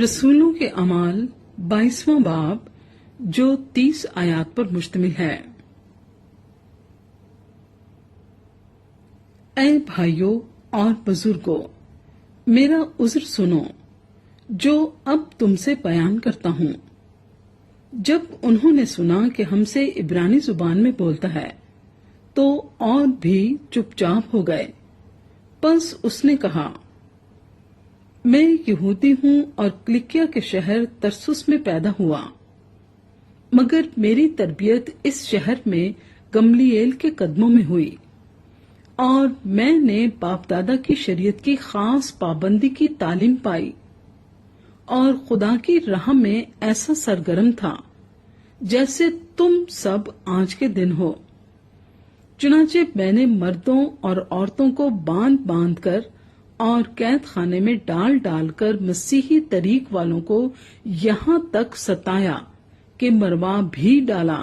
رسولوں کے اعمال 22واں باب جو 30 آیات پر مشتمل ہے۔ اے بھائیوں اور بزرگوں، میرا عذر سنو جو اب تم سے بیان کرتا ہوں۔ جب انہوں نے سنا کہ ہم سے عبرانی زبان میں بولتا ہے تو اور بھی چپ چاپ ہو گئے۔ پس اس نے کہا، میں یہودی ہوں اور کلکیا کے شہر ترسس میں پیدا ہوا، مگر میری تربیت اس شہر میں گملیل کے قدموں میں ہوئی، اور میں نے باپ دادا کی شریعت کی خاص پابندی کی تعلیم پائی، اور خدا کی راہ میں ایسا سرگرم تھا جیسے تم سب آج کے دن ہو۔ چنانچہ میں نے مردوں اور عورتوں کو باندھ باندھ کر اور قید خانے میں ڈال ڈال کر مسیحی طریق والوں کو یہاں تک ستایا کہ مروا بھی ڈالا۔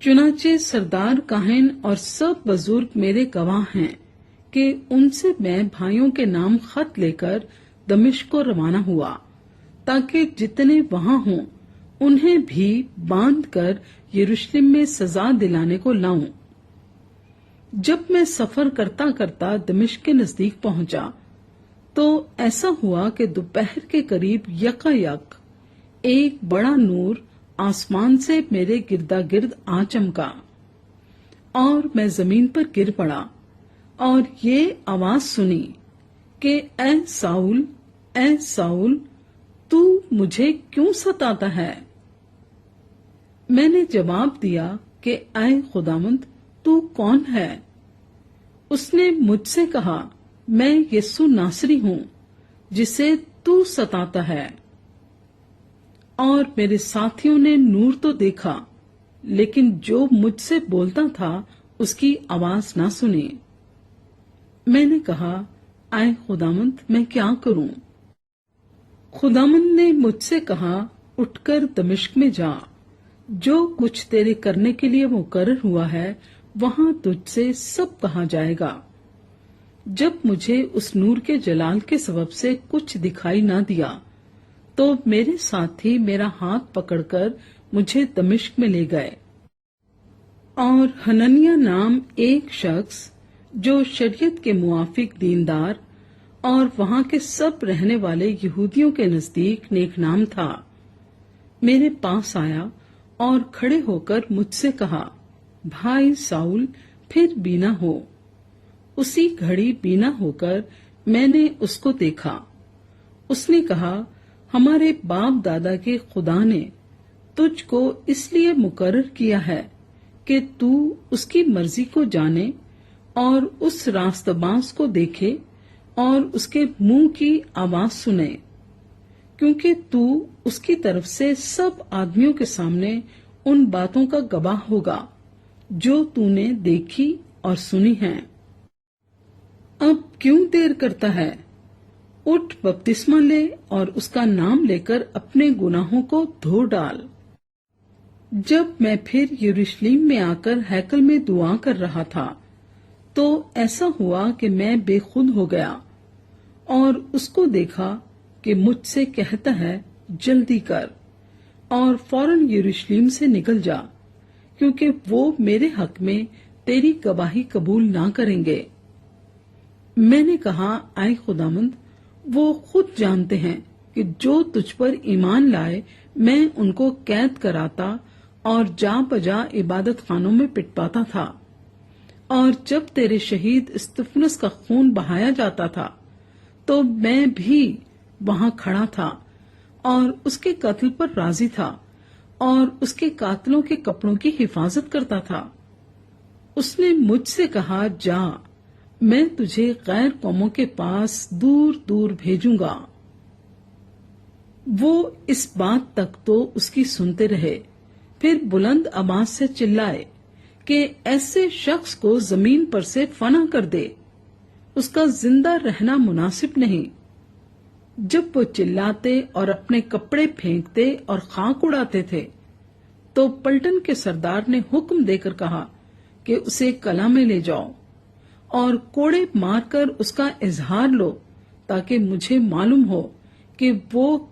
چنانچہ سردار کاہن اور سب بزرگ میرے گواہ ہیں کہ ان سے میں بھائیوں کے نام خط لے کر دمشق کو روانہ ہوا، تاکہ جتنے وہاں ہوں انہیں بھی باندھ کر یروشلم میں سزا دلانے کو لاؤں۔ جب میں سفر کرتا کرتا دمشق کے نزدیک پہنچا تو ایسا ہوا کہ دوپہر کے قریب یکایک ایک بڑا نور آسمان سے میرے گردا گرد آ چمکا، اور میں زمین پر گر پڑا اور یہ آواز سنی کہ اے ساؤل، اے ساؤل، تو مجھے کیوں ستاتا ہے؟ میں نے جواب دیا کہ اے خداوند، تو کون ہے؟ اس نے مجھ سے کہا، میں یسوع ناصری ہوں جسے تو ستاتا ہے۔ اور میرے ساتھیوں نے نور تو دیکھا، لیکن جو مجھ سے بولتا تھا اس کی آواز نہ سنی۔ میں نے کہا، اے خداوند، میں کیا کروں؟ خداوند نے مجھ سے کہا، اٹھ کر دمشق میں جا، جو کچھ تیرے کرنے کے لیے مقرر ہوا ہے وہاں تجھ سے سب کہا جائے گا۔ جب مجھے اس نور کے جلال کے سبب سے کچھ دکھائی نہ دیا تو میرے ساتھی میرا ہاتھ پکڑ کر مجھے دمشق میں لے گئے، اور حننیہ نام ایک شخص جو شریعت کے موافق دیندار اور وہاں کے سب رہنے والے یہودیوں کے نزدیک نیک نام تھا، میرے پاس آیا اور کھڑے ہو کر مجھ سے کہا، بھائی ساؤل، پھر بینا ہو۔ اسی گھڑی بینا ہو کر میں نے اس کو دیکھا۔ اس نے کہا، ہمارے باپ دادا کے خدا نے تجھ کو اس لیے مقرر کیا ہے کہ تو اس کی مرضی کو جانے اور اس راست باز کو دیکھے اور اس کے منہ کی آواز سنے، کیونکہ تو اس کی طرف سے سب آدمیوں کے سامنے ان باتوں کا گواہ ہوگا جو تو نے دیکھی اور سنی ہیں۔ اب کیوں دیر کرتا ہے؟ اٹھ، بپتسمہ لے اور اس کا نام لے کر اپنے گناہوں کو دھو ڈال۔ جب میں پھر یروشلم میں آ کر ہیکل میں دعا کر رہا تھا تو ایسا ہوا کہ میں بے خود ہو گیا اور اس کو دیکھا کہ مجھ سے کہتا ہے، جلدی کر اور فوراً یروشلم سے نکل جا، کیونکہ وہ میرے حق میں تیری گواہی قبول نہ کریں گے۔ میں نے کہا، اے خداوند، وہ خود جانتے ہیں کہ جو تجھ پر ایمان لائے میں ان کو قید کراتا اور جا بجا عبادت خانوں میں پٹپاتا تھا، اور جب تیرے شہید استفنس کا خون بہایا جاتا تھا تو میں بھی وہاں کھڑا تھا اور اس کے قتل پر راضی تھا اور اس کے قاتلوں کے کپڑوں کی حفاظت کرتا تھا۔ اس نے مجھ سے کہا، جا، میں تجھے غیر قوموں کے پاس دور دور بھیجوں گا۔ وہ اس بات تک تو اس کی سنتے رہے، پھر بلند آواز سے چلائے کہ ایسے شخص کو زمین پر سے فنا کر دے، اس کا زندہ رہنا مناسب نہیں۔ جب وہ چلاتے اور اپنے کپڑے پھینکتے اور خاک اڑاتے تھے تو پلٹن کے سردار نے حکم دے کر کہا کہ اسے کلا میں لے جاؤ اور کوڑے مار کر اس کا اظہار لو، تاکہ مجھے معلوم ہو کہ وہ